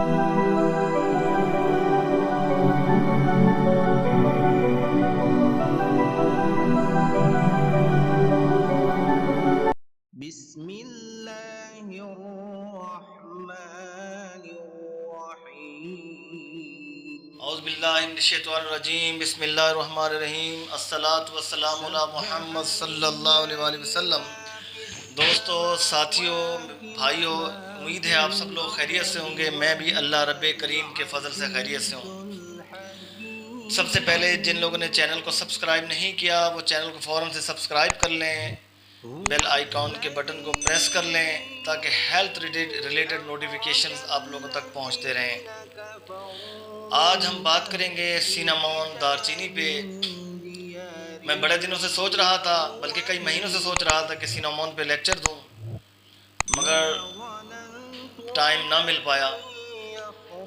بسم اللہ الرحمن الرحیم اعوذ باللہ من الشیطان الرجیم بسم اللہ الرحمن الرحیم الصلاۃ والسلام علی محمد صلی اللہ علیہ وآلہ وسلم۔ دوستو، ساتھیوں، بھائیوں، امید ہے آپ سب لوگ خیریت سے ہوں گے۔ میں بھی اللہ رب کریم کے فضل سے خیریت سے ہوں۔ سب سے پہلے جن لوگوں نے چینل کو سبسکرائب نہیں کیا وہ چینل کو فوراً سے سبسکرائب کر لیں، بیل آئیکن کے بٹن کو پریس کر لیں تاکہ ہیلتھ ریلیٹڈ نوٹیفیکیشنز آپ لوگوں تک پہنچتے رہیں۔ آج ہم بات کریں گے سینامون دارچینی پہ۔ میں بڑے دنوں سے سوچ رہا تھا، بلکہ کئی مہینوں سے سوچ رہا تھا کہ سینامون پہ لیکچر دوں، مگر ٹائم نہ مل پایا۔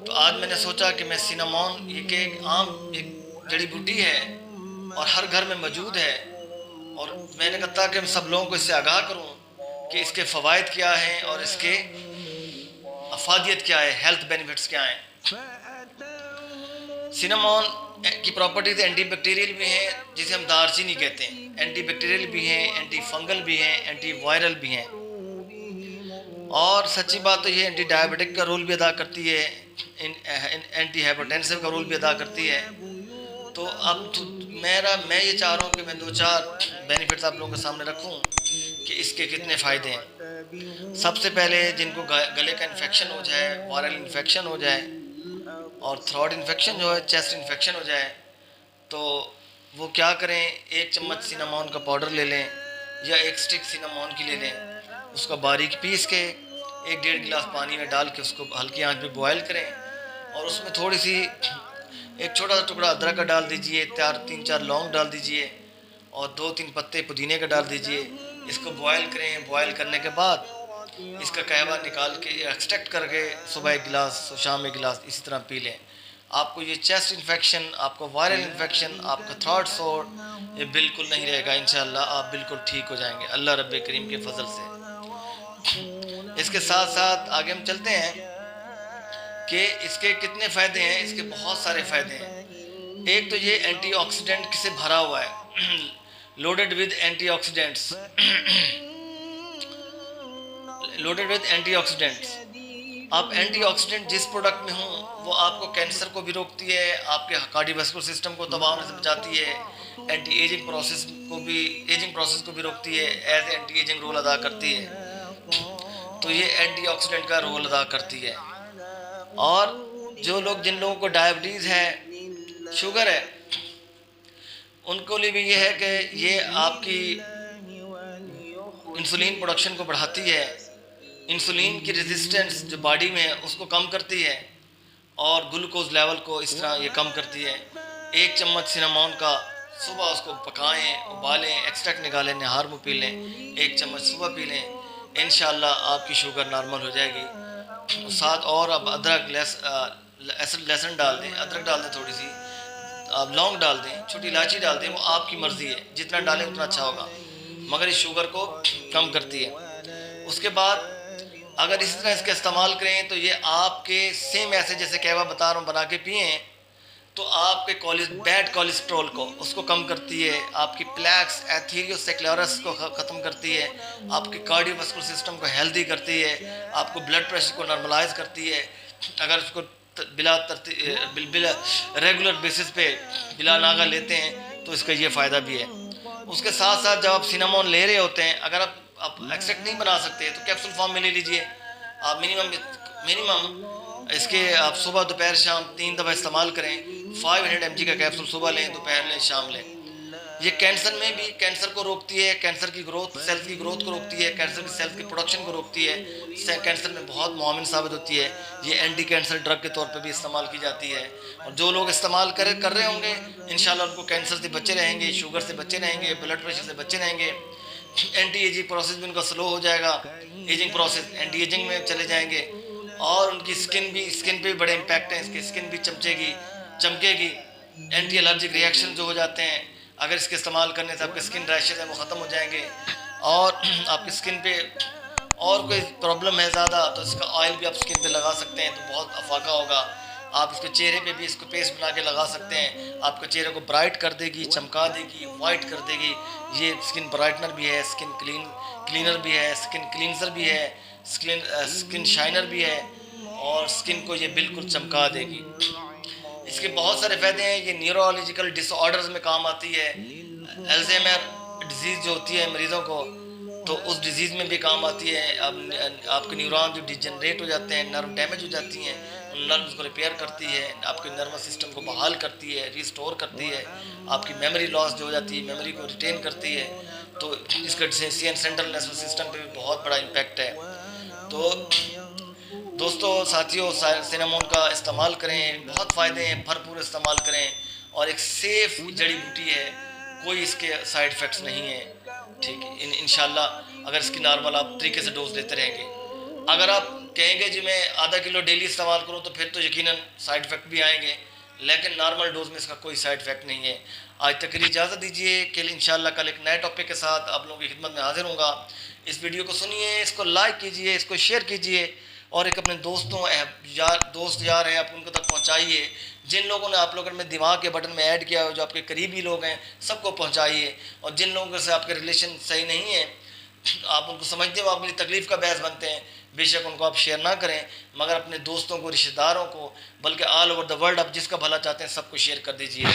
تو آج میں نے سوچا کہ میں سینامون، یہ کہ ایک عام ایک جڑی بوٹی ہے اور ہر گھر میں موجود ہے، اور میں نے کہا کہ سب لوگوں کو اس سے آگاہ کروں کہ اس کے فوائد کیا ہیں اور اس کے افادیت کیا ہے، ہیلتھ بینیفٹس کیا ہیں۔ سینامون کی پراپرٹیز اینٹی بیکٹیریل بھی ہیں، جسے ہم دارچینی کہتے ہیں۔ اینٹی بیکٹیریل بھی ہیں، اینٹی فنگل بھی ہیں، اینٹی وائرل بھی ہیں، اور سچی بات تو یہ اینٹی ڈائبٹک کا رول بھی ادا کرتی ہے، اینٹی ہائپرٹینسو کا رول بھی ادا کرتی ہے۔ تو اب میں یہ چاہ رہا ہوں کہ میں دو چار بینیفٹس آپ لوگوں کے سامنے رکھوں کہ اس کے کتنے فائدے ہیں۔ سب سے پہلے جن کو گلے کا انفیکشن ہو جائے، وائرل انفیکشن ہو جائے، اور تھروٹ انفیکشن جو ہے، چیسٹ انفیکشن ہو جائے، تو وہ کیا کریں، 1 چمچ سینامون کا پاؤڈر لے لیں یا 1 سٹک سینامون کی لے لیں، اس کو باریک پیس کے 1-1.5 گلاس پانی میں ڈال کے اس کو ہلکی آنچ پہ بوائل کریں، اور اس میں تھوڑی سی ایک چھوٹا سا ٹکڑا ادرک کا ڈال دیجئے، 3-4 لونگ ڈال دیجئے، اور 2-3 پتے پودینے کا ڈال دیجئے۔ اس کو بوائل کریں۔ بوائل کرنے کے بعد اس کا قہوہ نکال کے ایکسٹریکٹ کر کے صبح 1 گلاس، شام 1 گلاس اسی طرح پی لیں۔ آپ کو یہ چیسٹ انفیکشن، آپ کو وائرل انفیکشن، آپ کا تھروٹ سور، یہ بالکل نہیں رہے گا۔ انشاءاللہ آپ بالکل ٹھیک ہو جائیں گے اللہ رب کریم کے فضل سے۔ اس کے ساتھ ساتھ آگے ہم چلتے ہیں کہ اس کے کتنے فائدے ہیں۔ اس کے بہت سارے فائدے ہیں۔ ایک تو یہ اینٹی آکسیڈنٹ سے بھرا ہوا ہے، loaded with antioxidants, loaded with antioxidants. آپ اینٹی آکسیڈنٹ جس پروڈکٹ میں ہوں وہ آپ کو کینسر کو بھی روکتی ہے، آپ کے کارڈیوواسکولر سسٹم کو تباہ ہونے سے بچاتی ہے، اینٹی ایجنگ پروسیس کو بھی روکتی ہے، ایز اینٹی ایجنگ رول ادا کرتی ہے۔ تو یہ اینٹی آکسیڈنٹ کا رول ادا کرتی ہے۔ اور جن لوگوں کو ڈائبٹیز ہے، شوگر ہے، ان کو لیے بھی یہ ہے کہ یہ آپ کی انسولین پروڈکشن کو بڑھاتی ہے، انسولین کی ریزسٹنس جو باڈی میں ہے اس کو کم کرتی ہے، اور گلوکوز لیول کو اس طرح یہ کم کرتی ہے۔ 1 چمچ سینامون کا صبح اس کو پکائیں، ابالیں، ایکسٹریکٹ نکالیں، نہار میں پی لیں، 1 چمچ صبح پی لیں، انشاءاللہ آپ کی شوگر نارمل ہو جائے گی۔ ساتھ اور اب ادرک، لہسن ڈال دیں، ادرک ڈال دیں، تھوڑی سی آپ لونگ ڈال دیں، چھوٹی الائچی ڈال دیں، وہ آپ کی مرضی ہے، جتنا ڈالیں اتنا اچھا ہوگا، مگر اس شوگر کو کم کرتی ہے۔ اس کے بعد اگر اسی طرح اس کا استعمال کریں تو یہ آپ کے سیم ایسے جیسے قہوہ بتا رہا ہوں بنا کے پئیں تو آپ کے بیڈ کولیسٹرول کو اس کو کم کرتی ہے، آپ کی پلیکس ایتھیریوسیکلیروس کو ختم کرتی ہے، آپ کے کارڈیوواسکولر سسٹم کو ہیلدی کرتی ہے، آپ کو بلڈ پریشر کو نارملائز کرتی ہے۔ اگر اس کو بلا ریگولر بیسس پہ بلا ناغہ لیتے ہیں تو اس کا یہ فائدہ بھی ہے۔ اس کے ساتھ ساتھ جب آپ سینامون لے رہے ہوتے ہیں، اگر آپ ایکسٹریکٹ نہیں بنا سکتے تو کیپسول فارم میں لے لیجئے۔ آپ منیمم اس کے آپ صبح، دوپہر، شام 3 دفعہ استعمال کریں۔ 500 mg کا کیپسول صبح لیں، دوپہر لیں، شام لیں۔ یہ کینسر میں بھی کینسر کو روکتی ہے، کینسر کی گروتھ، سیلز کی گروتھ کو روکتی ہے، کینسر کی سیلز کی پروڈکشن کو روکتی ہے، کینسر میں بہت معاون ثابت ہوتی ہے۔ یہ اینٹی کینسر ڈرگ کے طور پہ بھی استعمال کی جاتی ہے، اور جو لوگ استعمال کر رہے ہوں گے انشاءاللہ ان کو کینسر سے بچے رہیں گے، شوگر سے بچے رہیں گے، بلڈ پریشر سے بچے رہیں گے۔ اینٹی ایجنگ پروسیس بھی ان کا سلو ہو جائے گا، ایجنگ پروسیس اینٹی ایجنگ میں چلے جائیں گے، اور ان کی سکن پہ بھی بڑے امپیکٹ ہیں، اس کی سکن بھی چمکے گی۔ اینٹی الرجک ریئیکشن جو ہو جاتے ہیں اگر اس کے استعمال کرنے سے آپ کے سکن ریشز ہیں وہ ختم ہو جائیں گے، اور آپ کی سکن پہ اور کوئی پرابلم ہے زیادہ تو اس کا آئل بھی آپ اسکن پہ لگا سکتے ہیں، تو بہت افاقہ ہوگا. آپ اس کو چہرے پہ بھی اس کو پیسٹ بنا کے لگا سکتے ہیں، آپ کے چہرے کو برائٹ کر دے گی، چمکا دے گی، وائٹ کر دے گی. یہ اسکن برائٹنر بھی ہے، اسکن کلینر بھی ہے، اسکن کلینزر بھی ہے، اسکن شائنر بھی ہے، اور اسکن کو یہ بالکل چمکا دے گی. اس کے بہت سارے فائدے ہیں. یہ نیورولوجیکل ڈس آرڈرز میں کام آتی ہے. الزیمر ڈیزیز جو ہوتی ہے مریضوں کو، تو اس ڈیزیز میں بھی کام آتی ہے. آپ کے نیورون جو ڈیجنریٹ ہو جاتے ہیں، نرو ڈیمیج ہو جاتی ہیں، ان نروز کو ریپیئر کرتی ہے، آپ کے نروس سسٹم کو بحال کرتی ہے، ریسٹور کرتی ہے. آپ کی میموری لاس جو ہو جاتی ہے، میموری کو ریٹین کرتی ہے. تو اس کا سینٹرل نروس سسٹم پہ بھی بہت بڑا امپیکٹ ہے. تو دوستو ساتھیوں، سینامون کا استعمال کریں، بہت فائدے ہیں، بھرپور استعمال کریں، اور ایک سیف جڑی بوٹی ہے، کوئی اس کے سائیڈ ایفیکٹس نہیں ہیں. ٹھیک ہے، انشاءاللہ اگر اس کی نارمل آپ طریقے سے ڈوز لیتے رہیں گے. اگر آپ کہیں گے جی میں آدھا کلو ڈیلی استعمال کروں تو پھر تو یقیناً سائیڈ ایفیکٹ بھی آئیں گے، لیکن نارمل ڈوز میں اس کا کوئی سائیڈ ایفیکٹ نہیں ہے. آج تک کے لیے اجازت دیجیے کہ انشاءاللہ کل ایک نئے ٹاپک کے ساتھ آپ لوگوں کی خدمت میں حاضر ہوں گا. اس ویڈیو کو سنیے، اس کو لائک کیجیے، اس کو شیئر کیجیے، اور ایک اپنے دوست یار ہیں آپ ان کو تک پہنچائیے. جن لوگوں نے آپ لوگوں میں دماغ کے بٹن میں ایڈ کیا ہو، جو آپ کے قریبی لوگ ہیں، سب کو پہنچائیے. اور جن لوگوں سے آپ کے ریلیشن صحیح نہیں ہیں، آپ ان کو سمجھتے ہو آپ کے لیے تکلیف کا باعث بنتے ہیں، بے شک ان کو آپ شیئر نہ کریں، مگر اپنے دوستوں کو، رشتہ داروں کو، بلکہ آل اوور دا ورلڈ آپ جس کا بھلا چاہتے ہیں سب کو شیئر کر دیجیے.